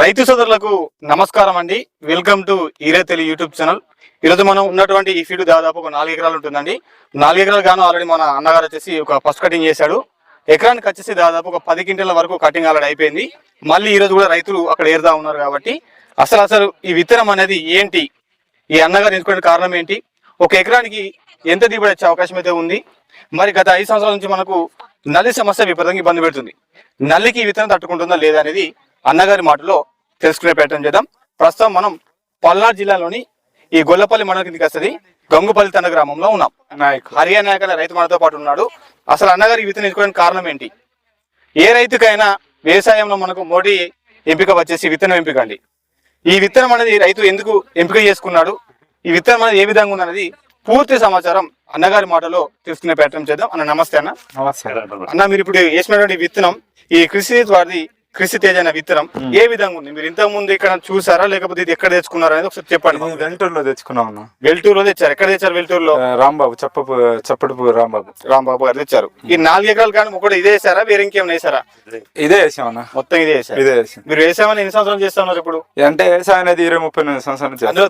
రైతు సోదరులకు నమస్కారం అండి. వెల్కమ్ టు ఈరే తెలుగు యూట్యూబ్ ఛానల్. ఈరోజు మనం ఉన్నటువంటి ఈ ఫీల్డ్ దాదాపు ఒక 4 ఎకరాలు ఉంటుందండి. 4 ఎకరాలు గాను ఆల్రెడీ మన అన్నగారు వచ్చేసి ఒక ఫస్ట్ కటింగ్ చేశాడు. ఎకరానికి వచ్చేసి దాదాపు ఒక 10 క్వింటాల వరకు కటింగ్ ఆల్రెడీ అయిపోయింది. మళ్ళీ ఈరోజు కూడా రైతులు అక్కడ ఏరుదా ఉన్నారు కాబట్టి అసలు ఈ విత్తనం అనేది ఏంటి, ఈ అన్నగారు ఎంచుకునే కారణం ఏంటి, ఒక ఎకరానికి ఎంత దిగుబడి వచ్చే అవకాశం అయితే ఉంది, మరి గత 5 సంవత్సరాల నుంచి మనకు నల్లి సమస్య విపరీతంగా ఇబ్బంది పెడుతుంది. నల్లికి ఈ విత్తనం తట్టుకుంటుందా లేదా అనేది అన్నగారి మాటలో తెలుసుకునే ప్రయత్నం చేద్దాం. ప్రస్తుతం మనం పల్నాడు జిల్లాలోని ఈ గొల్లపల్లి మండలం కిందకి వస్తుంది గంగుపల్లి తండ గ్రామంలో ఉన్నాం. హరియా నాయక్ అనే రైతు మనతో పాటు ఉన్నాడు. అసలు అన్నగారి విత్తనం ఎంచుకోవడానికి కారణం ఏంటి, ఏ రైతుకైనా వ్యవసాయంలో మనకు మొదటి ఎంపిక వచ్చేసి విత్తనం ఎంపిక అండి. ఈ విత్తనం అనేది రైతు ఎందుకు ఎంపిక చేసుకున్నాడు, ఈ విత్తనం అనేది ఏ విధంగా ఉందనేది పూర్తి సమాచారం అన్నగారి మాటలో తెలుసుకునే ప్రయత్నం చేద్దాం. అన్న నమస్తే. అన్న మీరు ఇప్పుడు వేసినటువంటి విత్తనం ఈ కృషి తేజ అనే విత్తనం ఏ విధంగా ఉంది, మీరు ఇంతకు ముందు ఇక్కడ చూసారా లేకపోతే ఇది ఎక్కడ తెచ్చుకున్నారు అనేది ఒకసారి చెప్పండి. వెల్టూరులో తెచ్చుకున్నాం. వెల్టూరులో తెచ్చారు. ఎక్కడ తెచ్చారు? వెల్టూరులో రాంబాబు చప్పటిపు రాంబాబు గారు తెచ్చారు. ఈ 4 ఎకరాలు కానీ ఒకటి ఇదే వేసారా, వేరే ఇంకేమైనా వేసారా? ఇదే వేసామన్నా, మొత్తం ఇదే వేసారు. మీరు వ్యవసాయం ఎన్ని సంవత్సరాలు చేస్తా ఉన్నారు ఇప్పుడు? అంటే వ్యవసాయం అనేది 20-30 సంవత్సరాల నుంచి. అందులో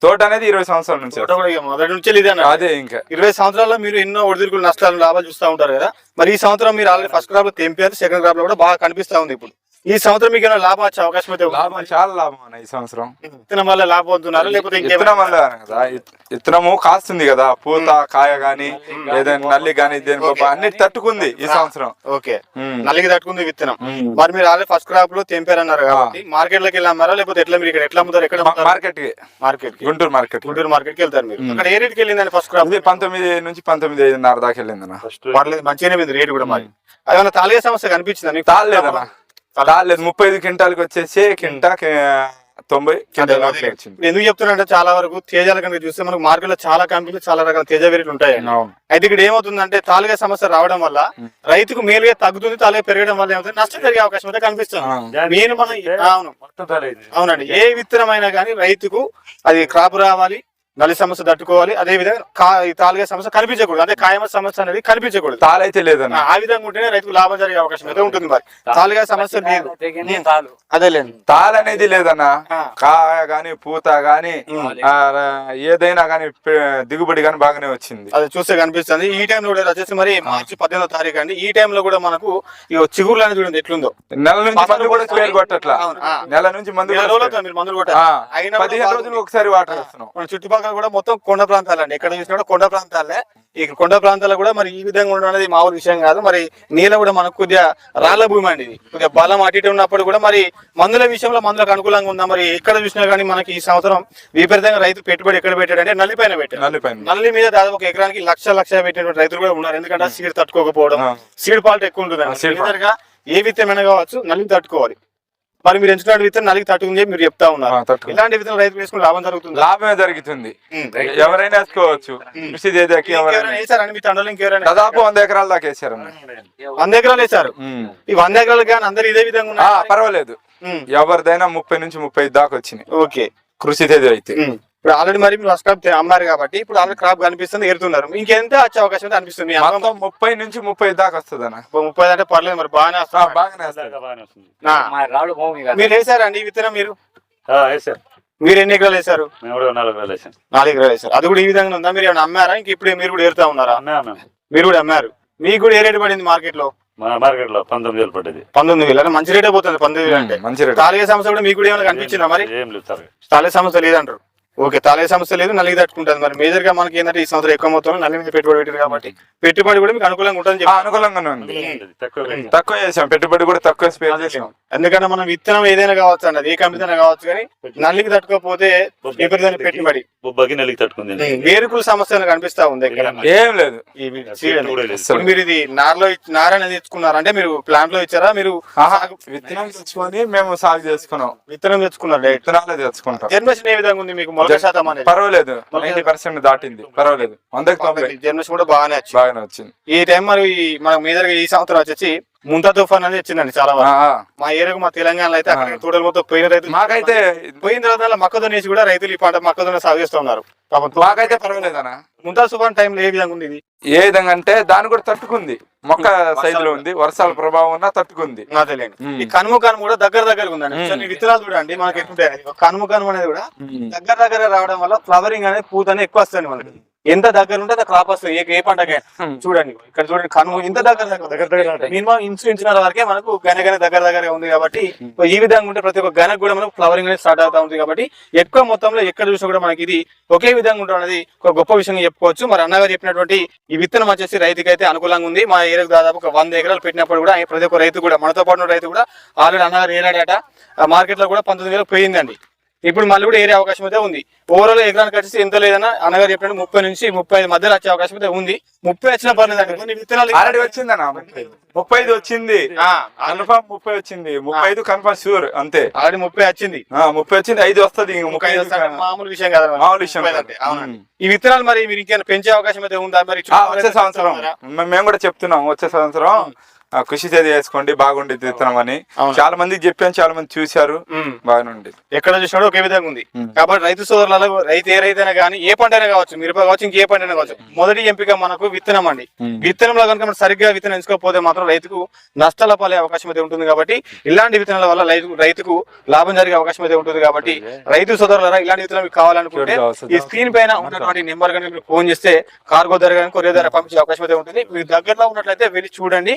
తోట అనేది 20 సంవత్సరాల నుంచి. మొదటి నుంచి అదే ఇంకా 20 సంవత్సరాల్లో మీరు ఎన్నో ఒడిదుడుకులు నష్టాలు లాభాలు చూస్తూ ఉంటారు కదా. మరి ఈ సంవత్సరం మీరు ఆల్రెడీ ఫస్ట్ క్రాప్ లో తెంపారు, సెకండ్ క్రాప్ లో కూడా బాగా కనిపిస్తా ఉంది. ఇప్పుడు ఈ సంవత్సరం మీకు ఏమైనా లాభం వచ్చే అవకాశం అయితే? చాలా లాభం అన్న ఈ సంవత్సరం. విత్తనం వల్ల లాభం అవుతున్నారు లేకపోతే విత్తనం వల్ల కదా, విత్తనము కాస్తుంది కదా, పూత కాయ గానీ ఏదైనా నల్లి గానీ అన్నిటి తట్టుకుంది ఈ సంవత్సరం. ఓకే, నల్లికి తట్టుకుంది విత్తనం. మరి మీరు ఆల్రెడీ ఫస్ట్ క్రాప్ లో తెంపారన్నారు కాబట్టి మార్కెట్ లోకి వెళ్ళామారా లేకపోతే ఎట్లా? మీరు ఇక్కడ ఎట్లా అమ్ముతారు? ఎక్కడ? మార్కెట్ గుంటూరు మార్కెట్ కి వెళ్తారు మీరు. అక్కడ ఏ రేట్కి వెళ్ళిందని ఫస్ట్ క్రాప్? 19 నుంచి 19.5 దాకా వెళ్ళింది. పర్లేదు, మంచిగానే ఉంది రేట్ కూడా. మరి అదేమన్నా తాళే సమస్య కనిపించిందా మీకు? తాళలేదన్నా, 35 క్వింటాలకు వచ్చేసి కింటా 90 క్వింటాలు వచ్చింది. ఎందుకు చెప్తున్నా, చాలా వరకు తేజాల కనుక చూస్తే మనకు మార్కెట్ లో చాలా కంపెనీలు చాలా రకాల తేజ వెరైటీలు ఉంటాయి. అయితే ఇక్కడ ఏమవుతుందంటే తాలుగా సమస్య రావడం వల్ల రైతుకు మేలుగా తగ్గుతుంది, తాలుగా పెరగడం వల్ల ఏమవుతుంది, నష్టం జరిగే అవకాశం అయితే కనిపిస్తుంది. అవునండి, ఏ విత్తనం అయినా కానీ రైతుకు అది క్రాప్ రావాలి, నల్లి సమస్య తట్టుకోవాలి, అదే విధంగా తాలుగా సమస్య కనిపించకూడదు, అంటే కాయమ సమస్య అనేది కనిపించకూడదు. తాళైతే లేదన్న, ఆ విధంగా ఉంటేనే రైతుకు లాభం జరిగే అవకాశం అయితే ఉంటుంది. మరి తాలుగా సమస్య లేదు, అదే లేదు, తాళ అనేది లేదన్న. కాయ గాని పూత గాని ఏదైనా గాని దిగుబడి గాని బాగానే వచ్చింది, అది చూస్తే కనిపిస్తుంది. ఈ టైంలో కూడా వచ్చేసి మరి మార్చి 18వ తారీఖు అండి. ఈ టైంలో కూడా మనకు చిగురులు అనేది చూడండి ఎట్లుందో. నెల నుంచి మందు కూడా స్ప్రే కొట్టట్లా, నెల నుంచి మందులు కొట్టారు. 15 రోజులు ఒకసారి వాటర్ వేస్తున్నాం. చుట్టుపక్కల కూడా మొత్తం కొండ ప్రాంతాలండి, ఎక్కడ చూసినా కూడా కొండ ప్రాంతాలే. ఈ కొండ ప్రాంతాలు కూడా మరి ఈ విధంగా ఉండడం అనేది మామూలు విషయం కాదు. మరి నీళ్ళ కూడా మనకు కొద్దిగా రాళ్ల భూమి అండి, ఇది కొద్దిగా బలం అటు ఇటు ఉన్నప్పుడు కూడా మరి మందుల విషయంలో మందులకు అనుకూలంగా ఉందా? మరి ఎక్కడ చూసినా కానీ మనకి ఈ సంవత్సరం విపరీతంగా రైతు పెట్టుబడి ఎక్కడ పెట్టాడంటే నల్లి పైన పెట్టాడు. నల్లి మీద దాదాపు ఒక ఎకరానికి లక్ష పెట్టినటువంటి రైతులు కూడా ఉన్నారు. ఎందుకంటే సీడ్ తట్టుకోకపోవడం, సీడ్ పాల్ట్ ఎక్కువ ఉంటుంది. ఏ విత్తనమైనా కావచ్చు, నల్లిని తట్టుకోవాలి. మరి మీరు ఎంచుకున్న విత్తనం నల్లికి తట్టుకుంది మీరు చెప్తా ఉన్నారు. ఇలాంటి విత్తనం రైతు వేసుకుని లాభం జరుగుతుంది? లాభమే జరుగుతుంది, ఎవరైనా వేసుకోవచ్చు. వేసారండి మీ తండ్రులు? ఇంకెవరైనా? దాదాపు 100 ఎకరాల దాకా వేసారు. 100 ఎకరాలు వేసారు. ఈ 100 ఎకరాలు కానీ అందరు ఇదే విధంగా పర్వాలేదు, ఎవరిదైనా 30 నుంచి 35 దాకా వచ్చినాయి. ఓకే, కృషి తేజ అయితే ఇప్పుడు ఆల్రెడీ మరి మీరు ఫస్ట్ క్రాప్ అమ్మారు కాబట్టి ఇప్పుడు ఆల్రెడీ క్రాప్ కనిపిస్తుంది, ఎరుతున్నారు. ఇంకెంత వచ్చే అవకాశం అయితే అనిపిస్తుంది? 30 నుంచి 30 దాకా వస్తుంది అన్న. 30 అంటే పర్లేదు, మరి బాగానే మీరు వేసారండి ఈ విత్తనం? మీరు ఎన్ని ఎకరాలు వేసారు? 4 ఎకరాలు వేసారు. అది కూడా ఈ విధంగా ఉందా? మీరు ఏమైనా అమ్మారా? ఇంక ఇప్పుడు మీరు కూడా ఏరుతా ఉన్నారా? మీరు కూడా అమ్మారు. మీకు కూడా ఏ రేటు పడింది మార్కెట్ లో? 19,000 పడ్డది. 19,000 మంచి రేటే పోతుంది. 19,000 అంటే మంచి రేట్. తాళే సమస్య కూడా మీకు కూడా ఏమైనా కనిపించిందా? మరి తాళే సమస్య లేదంటారు. ఓకే, తాళే సమస్య లేదు, నల్లికి తట్టుకుంటుంది. మరి మేజర్ గా మనకి ఏంటంటే ఈ సంవత్సరం ఎక్కువ మొత్తంలో నల్లి మీద పెట్టుబడి పెట్టారు కాబట్టి పెట్టుబడి కూడా మీకు అనుకూలంగా ఉంటుంది. అనుకూలంగానే ఉంది, తక్కువ చేసాం, పెట్టుబడి కూడా తక్కువ స్పేర్ చేసాం. ఎందుకంటే మనం విత్తనం ఏదైనా కావచ్చు అండి, ఏ కంపెనీ కావచ్చు, కానీ నల్లికి తట్టుకోకపోతే పెట్టుబడి నల్లికి తట్టుకుంది. వేరుకుల సమస్య కనిపిస్తా ఉంది. ఏం లేదు, మీరు ఇది నారాయణ తెచ్చుకున్నారు అంటే మీరు ప్లాంట్ లో ఇచ్చారా? మీరు విత్తనం తెచ్చుకొని మేము సాగు చేసుకున్నాం. విత్తనం తెచ్చుకున్నారు, విత్తనాలే తెచ్చుకుంటాం. జనరేషన్ ఏ విధంగా ఉంది మీకు? పర్వాలేదు, 90% దాటింది, పర్వాలేదు. 100కి 90 జనరేషన్ కూడా బాగానే వచ్చింది. వచ్చింది ఈ టైం మరి మనకు మేజర్ గా ఈ సంవత్సరం వచ్చేసి ముంతా తుఫాన్ అనేది వచ్చిందండి చాలా వరకు మా ఏరియాకు మా తెలంగాణలో అయితే అక్కడ తోటలు మొత్తం పోయిన రైతులు మాకైతే పోయిన తర్వాత మొక్కజొన్న వేసి కూడా రైతులు ఈ పంట మొక్కజొన్న సాగు చేస్తూ ఉన్నారు. మాకైతే పర్వాలేదన్నా. ముంతా తుఫాన్ టైంలో ఏ విధంగా ఉంది ఇది? ఏ విధంగా అంటే దాన్ని కూడా తట్టుకుంది, మొక్క సైజ్ లో ఉంది, వర్షాల ప్రభావం ఉన్నా తట్టుకుంది. తెలియదు. ఈ కనుమ కూడా దగ్గర ఉందండి. విత్తనాలు చూడండి మనకి ఎక్కువ కనుమ అనేది కూడా దగ్గర రావడం వల్ల ఫ్లవరింగ్ అనేది పూత అనేది ఎక్కువ వస్తుంది మనకి. ఎంత దగ్గర ఉంటే అంత క్రాప్ వస్తుంది ఏ పంటకైనా. చూడండి ఇక్కడ చూడండి కనుమ ఇంత దగ్గర మినిమం ఇంచున్నర వరకే మనకు గన దగ్గర ఉంది కాబట్టి ఈ విధంగా ఉంటే ప్రతి ఒక్క గనకు కూడా మనకు ఫ్లవరింగ్ అనేది స్టార్ట్ అవుతా ఉంది కాబట్టి ఎక్కువ మొత్తంలో ఎక్కడ చూసినా కూడా మనకి ఇది ఒకే విధంగా ఉండడం అనేది ఒక గొప్ప విషయంగా చెప్పుకోవచ్చు. మరి అన్నగారు చెప్పినటువంటి ఈ విత్తనం వచ్చేసి రైతుకి అయితే అనుకూలంగా ఉంది. మా ఏరియాకు దాదాపు ఒక 100 ఎకరాలు పెట్టినప్పుడు కూడా ప్రతి ఒక్క రైతు కూడా మనతో పాటు రైతు కూడా ఆల్రెడీ అన్నగారు ఏనాడట మార్కెట్ లో కూడా 19,000 పోయిందండి. ఇప్పుడు మళ్ళీ కూడా ఏరే అవకాశం అయితే ఉంది. ఓవరాల్ ఎకరానికి వచ్చేసి ఎంత లేదన్నా అన్నగారు చెప్పినట్టు 30 నుంచి 35 మధ్యలో వచ్చే అవకాశం అయితే ఉంది. 30 వచ్చినా పర్లేదండి. కొన్ని విత్తనాలు ఆల్రెడీ వచ్చిందన్న 35 వచ్చింది, కన్ఫర్మ్ 30 వచ్చింది, 35 కన్ఫర్మ్ షూర్ అంతే. ఆల్రెడీ 30 వచ్చింది, 30 వచ్చింది, 5 వస్తుంది. 35 మామూలు విషయం కదా, మామూలు విషయం. అవునండి. ఈ విత్తనాలు మరి మీరు ఇంకేమైనా పెంచే అవకాశం అయితే ఉందా? మరి వచ్చే సంవత్సరం మేము కూడా చెప్తున్నాం, వచ్చే సంవత్సరం కృషి చేసుకోండి బాగుండేది విత్తనం అని చాలా మందికి చెప్పాను, చాలా మంది చూశారు, బాగుంది. ఎక్కడ చూసినా ఒకే విధంగా ఉంది. కాబట్టి రైతు సోదరులలో రైతు ఏ రైతైనా కానీ ఏ పంట అయినా కావచ్చు, మిరప కావచ్చు, ఇంకే పంట అయినా కావచ్చు, మొదటి ఎంపిక మనకు విత్తనం అండి. విత్తనంలో కనుక మనం సరిగ్గా విత్తనం ఎంచుకోకపోతే మాత్రం రైతుకు నష్టాల పాలే అవకాశం అయితే ఉంటుంది. కాబట్టి ఇలాంటి విత్తనాల వల్ల రైతుకు లాభం జరిగే అవకాశం అయితే ఉంటుంది. కాబట్టి రైతు సోదరులారా ఇలాంటి విత్తనం మీకు కావాలనుకుంటే ఈ స్క్రీన్ పైన ఉన్నటువంటి నెంబర్ కనుక మీరు ఫోన్ చేస్తే కార్గో ధర కానీ కొరియర్ ధర పంపించే అవకాశం అయితే ఉంటుంది. మీకు దగ్గరలో ఉన్నట్లయితే వెళ్ళి చూడండి.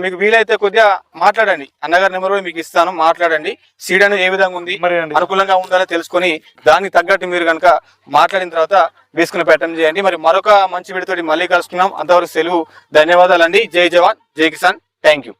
మీకు వీలైతే కొద్దిగా మాట్లాడండి, అన్నగారి నెంబర్ కూడా మీకు ఇస్తాను, మాట్లాడండి. సీడ్ అనేది ఏ విధంగా ఉంది, అనుకూలంగా ఉందని తెలుసుకొని దానికి తగ్గట్టు మీరు కనుక మాట్లాడిన తర్వాత వేసుకుని ప్రయత్నం చేయండి. మరి మరొక మంచి వీడియోతో మళ్ళీ కలుసుకున్నాం. అంతవరకు సెలవు. ధన్యవాదాలండి. జై జవాన్, జై కిసాన్. Thank you.